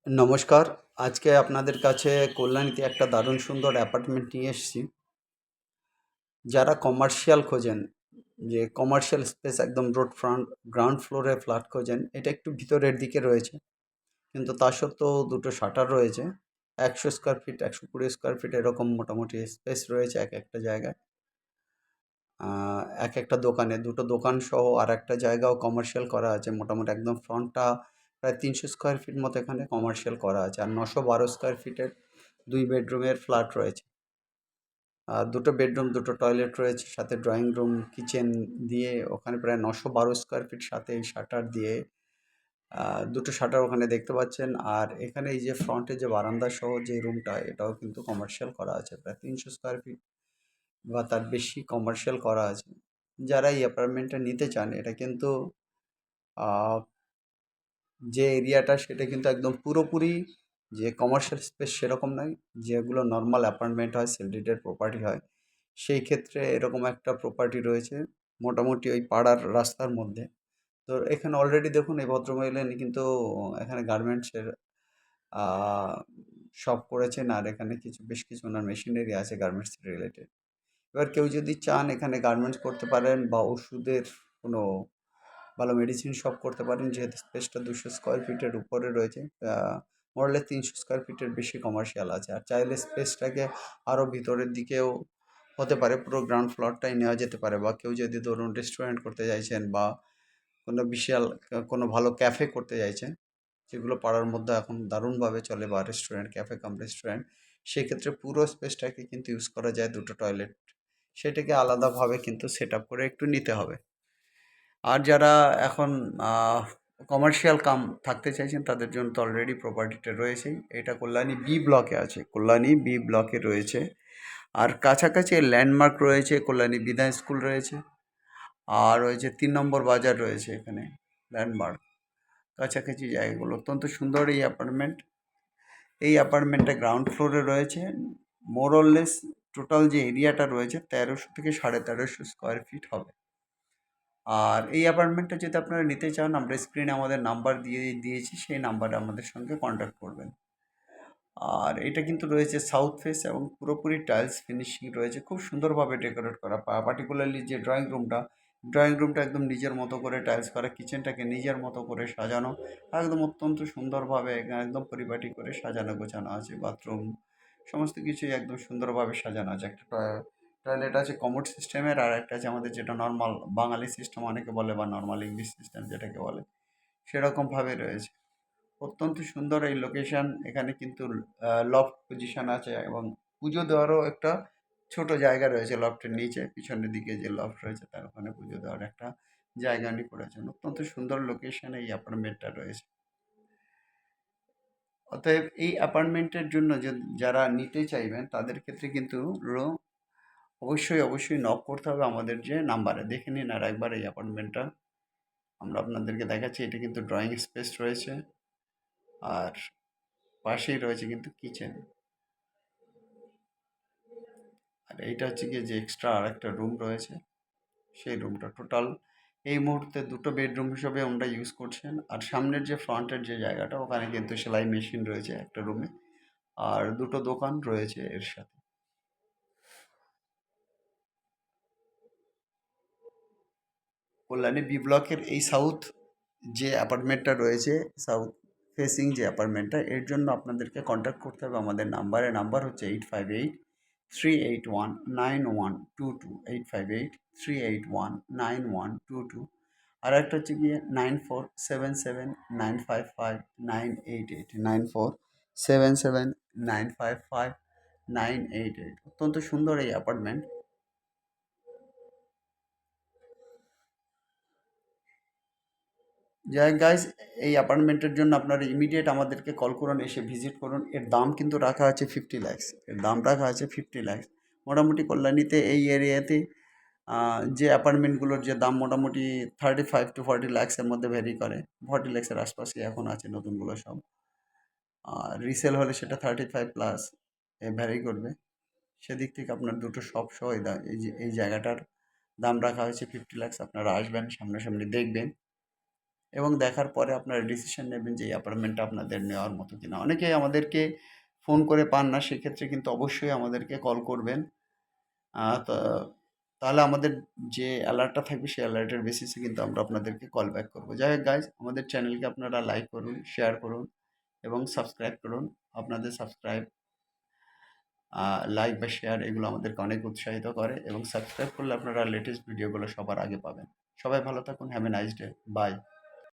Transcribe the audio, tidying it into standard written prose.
নমস্কার। আজকে আপনাদের কাছে কল্যাণীতে একটা দারুণ সুন্দর অ্যাপার্টমেন্ট নিয়ে এসেছি। যারা কমার্শিয়াল খোঁজেন, যে কমার্শিয়াল স্পেস একদম রোড ফ্রন্ট গ্রাউন্ড ফ্লোরে ফ্ল্যাট খোঁজেন, এটা একটু ভিতরের দিকে রয়েছে, কিন্তু তা সত্ত্বেও দুটো শাটার রয়েছে। 100 স্কোয়ার ফিট, 120 স্কোয়ার ফিট এরকম মোটামুটি স্পেস রয়েছে এক একটা জায়গায়। এক একটা দোকানে দুটো দোকান সহ আর একটা জায়গাও কমার্শিয়াল করা আছে। মোটামুটি একদম ফ্রন্টটা প্রায় 300 স্কোয়ার ফিট মতো এখানে কমার্শিয়াল করা আছে, আর 912 স্কোয়ার ফিটের 2 বেডরুমের ফ্ল্যাট রয়েছে। আর দুটো বেডরুম, দুটো টয়লেট রয়েছে, সাথে ড্রয়িং রুম, কিচেন দিয়ে ওখানে প্রায় 912 স্কোয়ার ফিট, সাথে এই শাটার দিয়ে দুটো শাটার ওখানে দেখতে পাচ্ছেন। আর এখানে এই যে ফ্রন্টে যে বারান্দা সহ যে রুমটা, এটাও কিন্তু কমার্শিয়াল করা আছে, প্রায় 300 স্কোয়ার ফিট বা তার বেশি কমার্শিয়াল করা আছে। যারা এই অ্যাপার্টমেন্টটা নিতে চান, এটা কিন্তু আহ, যে এরিয়াটা সেটা কিন্তু একদম পুরোপুরি যে কমার্শিয়াল স্পেস সেরকম নয়। যেগুলো নর্মাল অ্যাপার্টমেন্ট হয়, সেল ডিডেড প্রপার্টি হয়, সেই ক্ষেত্রে এরকম একটা প্রপার্টি রয়েছে মোটামুটি ওই পাড়ার রাস্তার মধ্যে। তো এখানে অলরেডি দেখুন, এই ভদ্রমহিলা ইনি কিন্তু এখানে গার্মেন্টসের শপ করেছেন, আর এখানে বেশ কিছু ওনার মেশিনারি আছে গার্মেন্টস রিলেটেড। এবার কেউ যদি চান এখানে গার্মেন্টস করতে পারেন, বা ওষুধের কোনো ভালো মেডিসিন শপ করতে পারেন, যেহেতু স্পেসটা 200 স্কোয়ার ফিটের উপরে রয়েছে। মোরলে 300 স্কোয়ার ফিটের বেশি কমার্শিয়াল আছে, আর চাইলে স্পেসটাকে আরও ভিতরের দিকেও হতে পারে, পুরো গ্রাউন্ড ফ্লোরটাই নেওয়া যেতে পারে। বা কেউ যদি ধরুন রেস্টুরেন্ট করতে চাইছেন, বা কোনো বিশাল কোনো ভালো ক্যাফে করতে চাইছেন, যেগুলো পাড়ার মধ্যে এখন দারুণভাবে চলে, বা রেস্টুরেন্ট, ক্যাফে কাম রেস্টুরেন্ট, সেক্ষেত্রে পুরো স্পেসটাকে কিন্তু ইউজ করা যায়, দুটো টয়লেট, সেটাকে আলাদাভাবে কিন্তু সেট আপ করে একটু নিতে হবে। আর যারা এখন কমার্শিয়াল কাম থাকতে চাইছেন, তাদের জন্য তো অলরেডি প্রপার্টিটা রয়েছেই। এটা কল্যাণী বি ব্লকে আছে, কল্যাণী বি ব্লকে রয়েছে। আর কাছাকাছি ল্যান্ডমার্ক রয়েছে, কল্যাণী বিদ্যা স্কুল রয়েছে, আর রয়েছে 3 নম্বর বাজার রয়েছে এখানে, ল্যান্ডমার্ক, কাছাকাছি জায়গাগুলো। অত্যন্ত সুন্দর এই অ্যাপার্টমেন্ট। এই অ্যাপার্টমেন্টটা গ্রাউন্ড ফ্লোরে রয়েছে। মোরলেস টোটাল যে এরিয়াটা রয়েছে 1300 থেকে 1350 স্কোয়ার ফিট হবে। আর এই অ্যাপার্টমেন্টটা যদি আপনারা নিতে চান, আমরা স্ক্রিনে আমাদের নাম্বার দিয়েছি, সেই নাম্বারে আমাদের সঙ্গে কন্ট্যাক্ট করবেন। আর এটা কিন্তু রয়েছে সাউথ ফেস, এবং পুরোপুরি টাইলস ফিনিশিং রয়েছে, খুব সুন্দরভাবে ডেকোরেট করা। পার্টিকুলারলি যে ড্রয়িং রুমটা একদম নিজের মতো করে টাইলস করা, কিচেনটাকে নিজের মতো করে সাজানো, একদম অত্যন্ত সুন্দরভাবে এখানে একদম পরিপাটি করে সাজানো গোছানো আছে। বাথরুম সমস্ত কিছুই একদম সুন্দরভাবে সাজানো আছে। একটা টয়লেট আছে কমোড সিস্টেমের, আর একটা আছে আমাদের যেটা নর্মাল বাঙালি সিস্টেম অনেকে বলে, বা নর্মাল ইংলিশ সিস্টেম যেটাকে বলে, সেরকমভাবে রয়েছে। অত্যন্ত সুন্দর এই লোকেশন। এখানে কিন্তু লফট পজিশন আছে, এবং পুজো দেওয়ারও একটা ছোট জায়গা রয়েছে লফটের নিচে, পিছনের দিকে যে লফট রয়েছে তার ওখানে পুজো দেওয়ার একটা জায়গা উনি করেছেন। অত্যন্ত সুন্দর লোকেশনে এই অ্যাপার্টমেন্টটা রয়েছে। অতএব এই অ্যাপার্টমেন্টের জন্য যারা নিতে চাইবেন, তাদের ক্ষেত্রে কিন্তু অবশ্যই নক করতে হবে আমাদের যে নাম্বারে। দেখে নিন আর একবার এই অ্যাপার্টমেন্টটা আমরা আপনাদেরকে দেখাচ্ছি। এটা কিন্তু ড্রয়িং স্পেস রয়েছে, আর পাশেই রয়েছে কিন্তু কিচেন। আর এইটা হচ্ছে গিয়ে যে এক্সট্রা আর একটা রুম রয়েছে, সেই রুমটা টোটাল এই মুহূর্তে দুটো বেডরুম হিসেবে আমরা ইউজ করছেন। আর সামনের যে ফ্রন্টের যে জায়গাটা, ওখানে কিন্তু সেলাই মেশিন রয়েছে একটা রুমে, আর দুটো দোকান রয়েছে এর সাথে। কল্যাণী বি ব্লকের এই সাউথ যে অ্যাপার্টমেন্টটা রয়েছে, সাউথ ফেসিং যে অ্যাপার্টমেন্টটা, এর জন্য আপনাদেরকে কন্ট্যাক্ট করতে হবে আমাদের নাম্বারে। নাম্বার হচ্ছে 858-381-9122, 858-381-9122। আর একটা হচ্ছে গিয়ে 9477955988, 9477955988। অত্যন্ত সুন্দর এই অ্যাপার্টমেন্ট। যাই গাইস, এই অ্যাপার্টমেন্টের জন্য আপনারা ইমিডিয়েট আমাদেরকে কল করুন, এসে ভিজিট করুন। এর দাম কিন্তু রাখা আছে 50 লাখস, এর দাম রাখা আছে 50 লাখস। মোটামুটি কল্যাণীতে এই এরিয়াতে যে অ্যাপার্টমেন্টগুলোর যে দাম মোটামুটি 35 to 40 লাখসের মধ্যে ভ্যারি করে। 40 লাখসের আশপাশে এখন আছে নতুনগুলো সব। আর রিসেল হলে সেটা 35+ এ ভ্যারি করবে। সেদিক থেকে আপনার দুটো শপ সহ এই জায়গাটার দাম রাখা হয়েছে 50 লাখস। আপনারা আসবেন, সামনাসামনি দেখবেন, এবং দেখার পরে আপনারা ডিসিশন নেবেন যে এই অ্যাপার্টমেন্টটা আপনাদের নেওয়ার মতো কিনা। অনেকেই আমাদেরকে ফোন করে পান না, সেক্ষেত্রে কিন্তু অবশ্যই আমাদেরকে কল করবেন। তা তাহলে আমাদের যে অ্যালার্টটা থাকবে সেই অ্যালার্টের বেসিসে কিন্তু আমরা আপনাদেরকে কল ব্যাক করব। যাই হোক গাইজ, আমাদের চ্যানেলকে আপনারা লাইক করুন, শেয়ার করুন এবং সাবস্ক্রাইব করুন। আপনাদের সাবস্ক্রাইব, লাইক বা শেয়ার এগুলো আমাদেরকে অনেক উৎসাহিত করে, এবং সাবস্ক্রাইব করলে আপনারা লেটেস্ট ভিডিওগুলো সবার আগে পাবেন। সবাই ভালো থাকুন। Have a nice day. By.